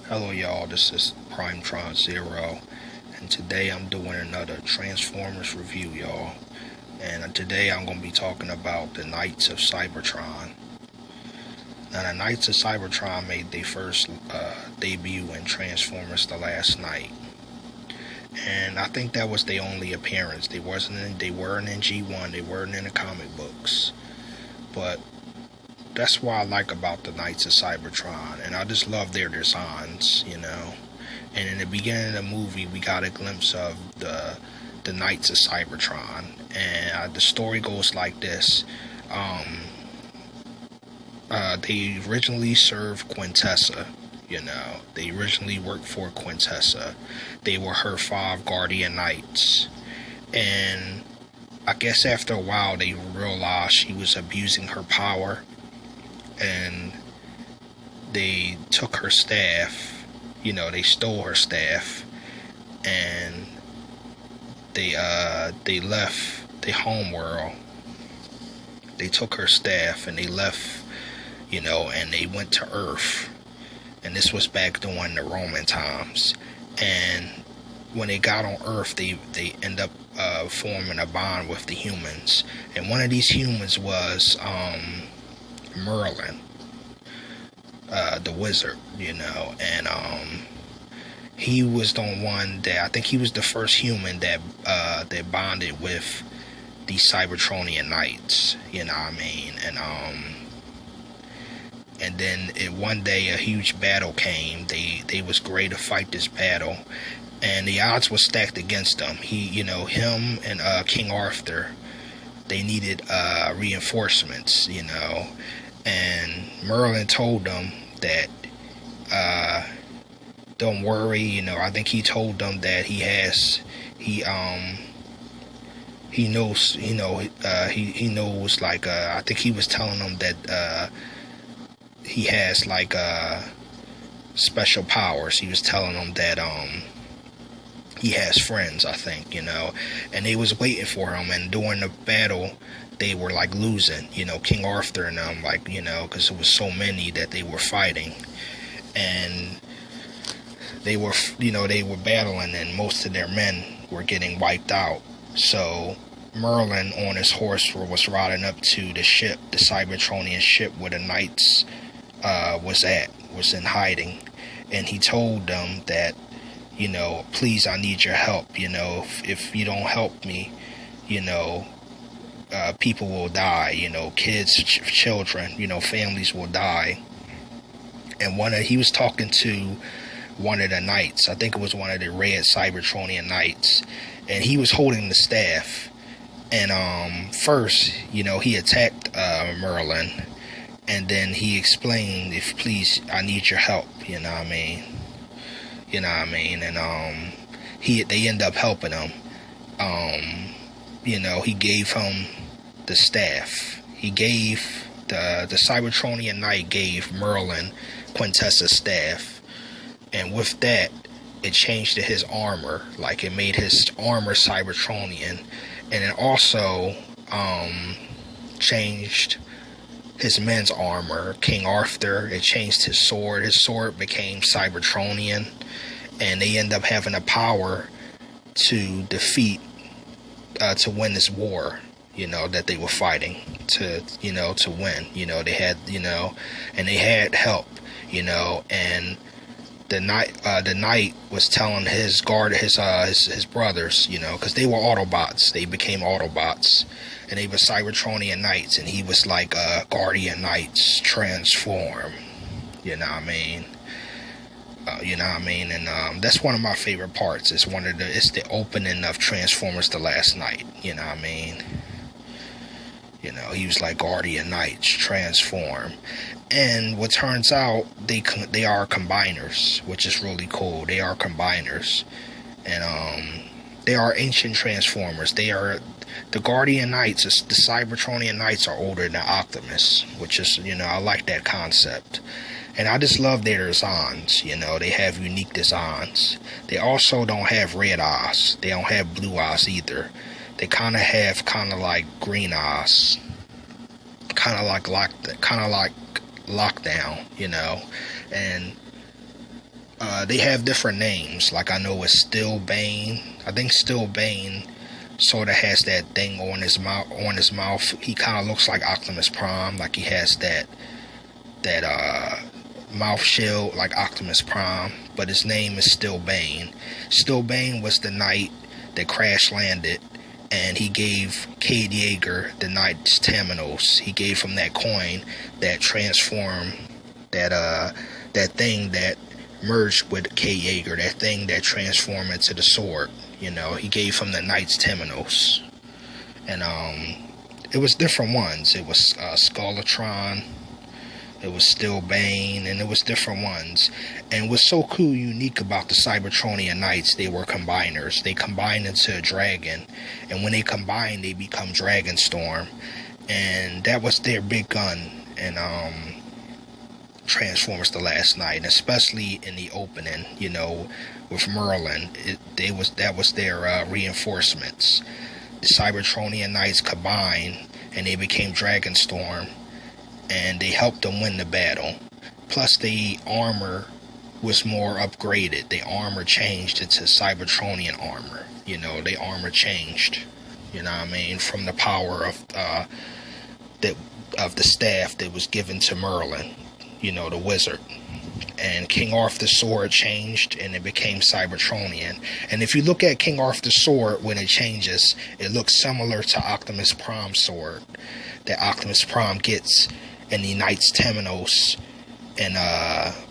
Hello y'all, this is Primetron Zero, and today I'm doing another Transformers review, y'all. And today I'm going to be talking about the Knights of Cybertron. Now, the Knights of Cybertron made their first debut in Transformers The Last Knight. And I think that was their only appearance. They weren't in G1, they weren't in the comic books. But that's what I like about the Knights of Cybertron, and I just love their designs. And in the beginning of the movie, we got a glimpse of the Knights of Cybertron, and the story goes like this. They originally served Quintessa. They originally worked for Quintessa. They were her 5 guardian knights, and I guess after a while they realized she was abusing her power, and they took her staff. They stole her staff, and they left the home world. They took her staff and they left, and they went to Earth. And this was back during the Roman times. And when they got on Earth, they end up forming a bond with the humans. And one of these humans was Merlin, the wizard, and he was the one that I think he was the first human that bonded with the Cybertronian knights, you know what I mean? And then one day a huge battle came. They was ready to fight this battle, and the odds were stacked against them. Him and King Arthur, they needed reinforcements, and Merlin told them that don't worry, I think he told them that he knows, he knows, like, I think he was telling them that he has, like, special powers. He was telling them that he has friends, I think, and they was waiting for him. And during the battle, they were, like, losing, King Arthur and them, like, because it was so many that they were fighting, and they were battling, and most of their men were getting wiped out. So Merlin on his horse was riding up to the ship, the Cybertronian ship where the knights was in hiding, and he told them that, please, I need your help. If you don't help me, people will die. Kids, children, families will die. And he was talking to one of the knights. I think it was one of the red Cybertronian knights, and he was holding the staff. And first, he attacked Merlin, and then he explained, if please, I need your help. You know what I mean? And they end up helping him. He gave him the staff. He gave the Cybertronian knight gave Merlin Quintessa's staff. And with that, it changed to his armor. Like, it made his armor Cybertronian. And it also changed his men's armor. King Arthur, it changed his sword. His sword became Cybertronian. And they end up having the power to defeat, to win this war, that they were fighting to win. They had, and they had help, and the knight was telling his brothers, because they were Autobots. They became Autobots, and they were Cybertronian knights, and he was like, guardian knights transform. You know what I mean? And that's one of my favorite parts. It's the opening of Transformers The Last Knight. You know what I mean? He was like, guardian knights transform. And what turns out, they are combiners, which is really cool. They are combiners, and they are ancient Transformers. They are the Guardian Knights. The Cybertronian Knights are older than Optimus, which is, I like that concept. And I just love their designs. They have unique designs. They also don't have red eyes. They don't have blue eyes either. They kind of have like green eyes, kind of like lockdown, and They have different names. Like I know it's Still Bane. I think Still Bane sort of has that thing on his mouth. On his mouth, he kind of looks like Optimus Prime. Like he has that mouth shield like Optimus Prime. But his name is Still Bane. Still Bane was the knight that crash landed, and he gave Cade Yeager the Knight's Terminals. He gave him that coin that transformed that thing that merged with Cade Yeager, that thing that transformed into the sword. You know, he gave him the Knight's Terminals, and it was different ones. It was Scarletron. It was Still Bane, and it was different ones. And what's so cool, unique about the Cybertronian Knights, they were combiners. They combined into a dragon, and when they combine, they become Dragonstorm, and that was their big gun in Transformers: The Last Knight, and especially in the opening, you know, with Merlin. That was their reinforcements. The Cybertronian Knights combined, and they became Dragonstorm, and they helped them win the battle. Plus, the armor was more upgraded. The armor changed into Cybertronian armor. You know, the armor changed. You know what I mean? From the power of the staff that was given to Merlin. You know, the wizard. And King Arthur's sword changed, and it became Cybertronian. And if you look at King Arthur's sword when it changes, it looks similar to Optimus Prime's sword that Optimus Prime gets in the Knight's Terminals, and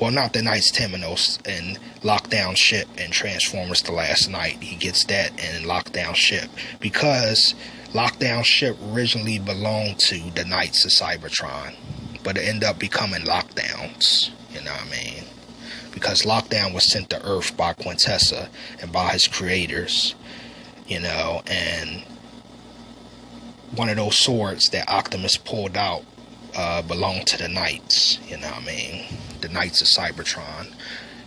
well, not the Knight's Terminals, and Lockdown Ship and Transformers: The Last Knight. He gets that in Lockdown Ship, because Lockdown Ship originally belonged to the Knights of Cybertron, but it ended up becoming Lockdowns. You know what I mean? Because Lockdown was sent to Earth by Quintessa and by his creators. You know, and one of those swords that Optimus pulled out belonged to the Knights, you know what I mean? The Knights of Cybertron,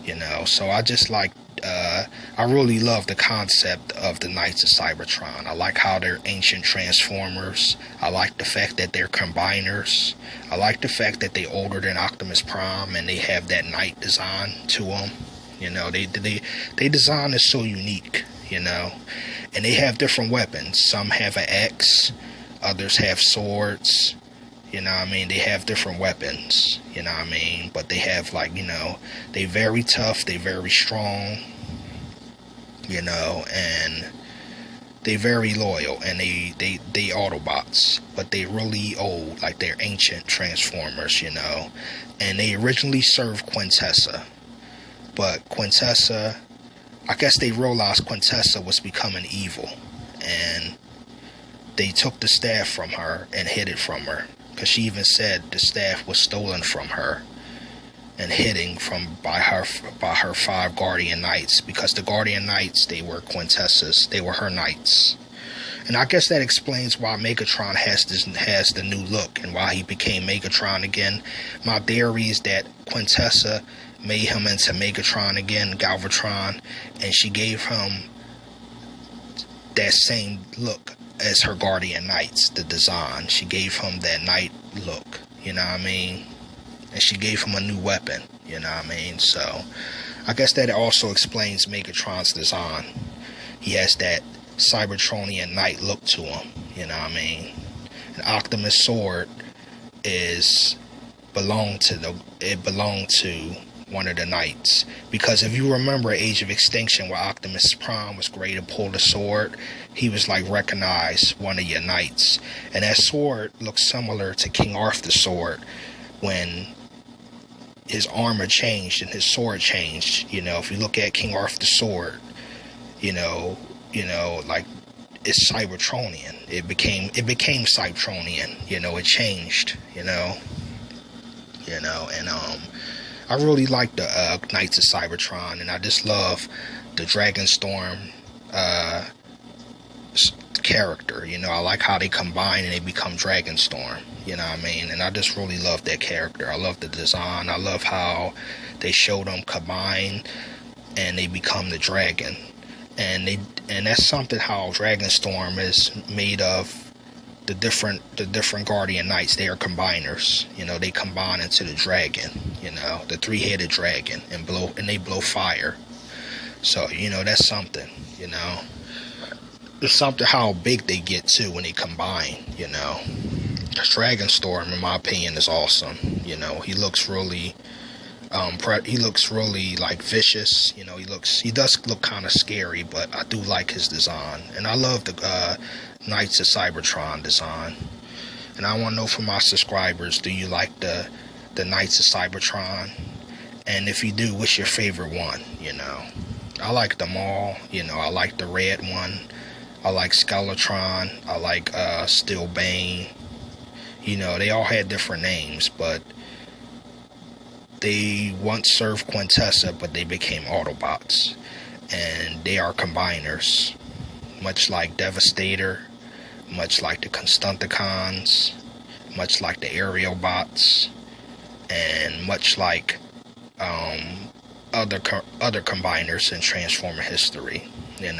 you know. So I just like, I really love the concept of the Knights of Cybertron. I like how they're ancient Transformers. I like the fact that they're combiners. I like the fact that they're older than Optimus Prime, and they have that Knight design to them. You know, they design is so unique, you know. And they have different weapons. Some have an axe, others have swords. You know what I mean? They have different weapons, you know what I mean? But they have, like, you know, they very tough, they very strong, you know, and they very loyal, and they Autobots, but they really old, like they're ancient Transformers, you know. And they originally served Quintessa, but Quintessa, I guess they realized Quintessa was becoming evil, and they took the staff from her and hid it from her. Because she even said the staff was stolen from her and hidden by her 5 Guardian Knights. Because the Guardian Knights, they were Quintessa's, they were her knights. And I guess that explains why Megatron has the new look and why he became Megatron again. My theory is that Quintessa made him into Megatron again, Galvatron, and she gave him that same look as her Guardian Knights, the design. She gave him that knight look, you know what I mean? And she gave him a new weapon, you know what I mean? So, I guess that also explains Megatron's design. He has that Cybertronian knight look to him, you know what I mean? And Optimus' sword belonged to one of the knights. Because if you remember Age of Extinction, where Optimus Prime was ready to pull the sword, he was like, recognize one of your knights. And that sword looks similar to King Arthur's sword when his armor changed and his sword changed. You know, if you look at King Arthur's sword, you know, like, it's Cybertronian. It became Cybertronian, you know, it changed, you know, and I really like the Knights of Cybertron, and I just love the Dragonstorm character. You know, I like how they combine and they become Dragonstorm. You know what I mean? And I just really love that character. I love the design. I love how they show them combine and they become the dragon. And that's something how Dragonstorm is made of the different Guardian Knights, they are combiners. They combine into the dragon, the three-headed dragon, and they blow fire. So, that's something, It's something how big they get too when they combine, Dragonstorm, in my opinion, is awesome. He looks really he looks really like vicious. He does look kind of scary, but I do like his design, and I love the Knights of Cybertron design. And I want to know from my subscribers, do you like the Knights of Cybertron? And if you do, what's your favorite one? I like them all. I like the red one. I like Skeletron. I like Steel Bane. They all had different names, but they once served Quintessa, but they became Autobots. And they are combiners. Much like Devastator, much like the Constanticons, much like the Aerial Bots, and much like other combiners in Transformer history. And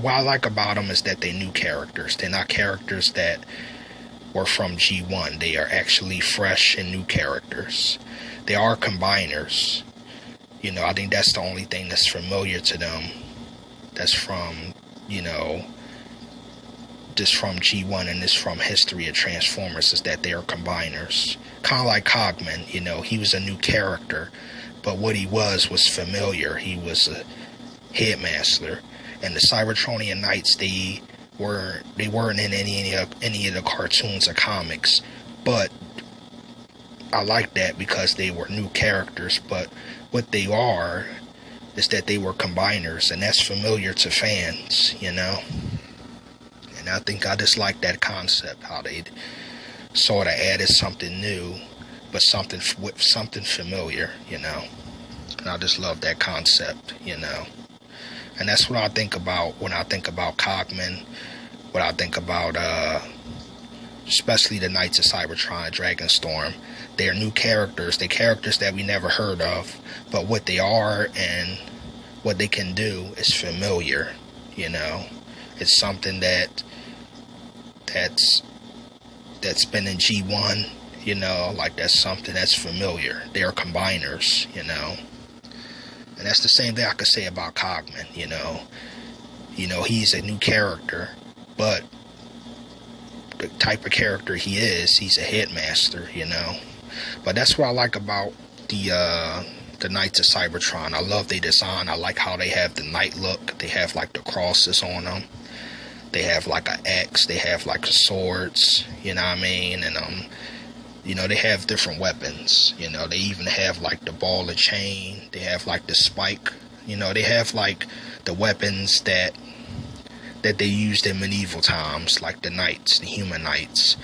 what I like about them is that they're new characters. They're not characters that were from G1. They are actually fresh and new characters. They are combiners. I think that's the only thing that's familiar to them. That's from, this from G1 and this from history of Transformers, is that they are combiners. Kind of like Cogman, he was a new character, but what he was familiar. He was a headmaster. And the Cybertronian Knights, they weren't in any of the cartoons or comics, but I like that because they were new characters. But what they are is that they were combiners, and that's familiar to fans, And I think I just like that concept, how they sort of added something new, but something familiar, And I just love that concept, And that's what I think about when I think about Cogman, what I think about, especially the Knights of Cybertron, Dragonstorm. They are new characters. They're characters that we never heard of, but what they are and what they can do is familiar, It's something that's been in G1, like that's something that's familiar. They are combiners, And that's the same thing I could say about Cogman, He's a new character, but the type of character he is, he's a headmaster, But that's what I like about the Knights of Cybertron. I love their design. I like how they have the knight look. They have like the crosses on them. They have like an axe. They have like the swords, And they have different weapons. They even have like the ball and chain. They have like the spike. They have like the weapons that they used in medieval times, like the knights, the human knights.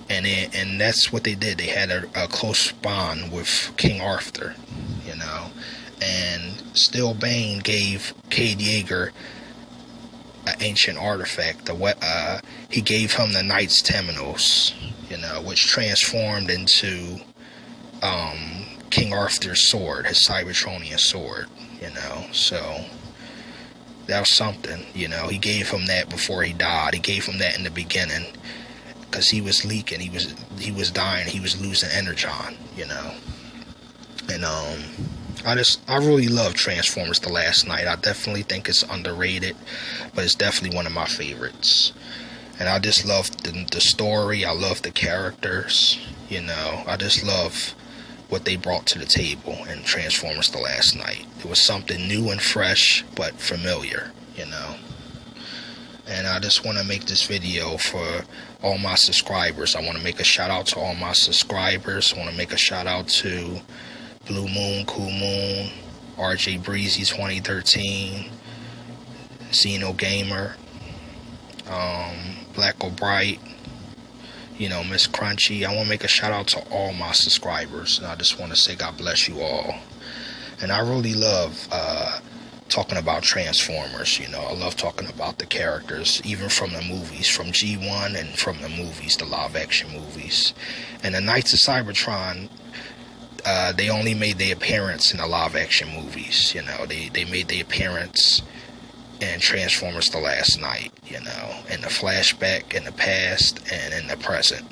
And that's what they did. They had a close bond with King Arthur, And Steel Bane gave Cade Yeager an ancient artifact. He gave him the Knights Temenos, which transformed into King Arthur's sword, his Cybertronian sword, So that was something, He gave him that before he died. He gave him that in the beginning because he was leaking. He was dying. He was losing energon, And I really love Transformers: The Last Knight. I definitely think it's underrated, but it's definitely one of my favorites. And I just love the story. I love the characters. I just love what they brought to the table in Transformers: The Last Knight. It was something new and fresh, but familiar, And I just want to make this video for all my subscribers. I want to make a shout out to all my subscribers. I want to make a shout out to Blue Moon, Cool Moon, RJ Breezy 2013, Xeno Gamer, Black O'Bright, Miss Crunchy. I want to make a shout out to all my subscribers, and I just want to say God bless you all. And I really love talking about Transformers. I love talking about the characters, even from the movies, from G1 and from the movies, the live action movies. And the Knights of Cybertron, they only made their appearance in the live action movies. They made their appearance in Transformers: The Last Night, in the flashback, in the past, and in the present,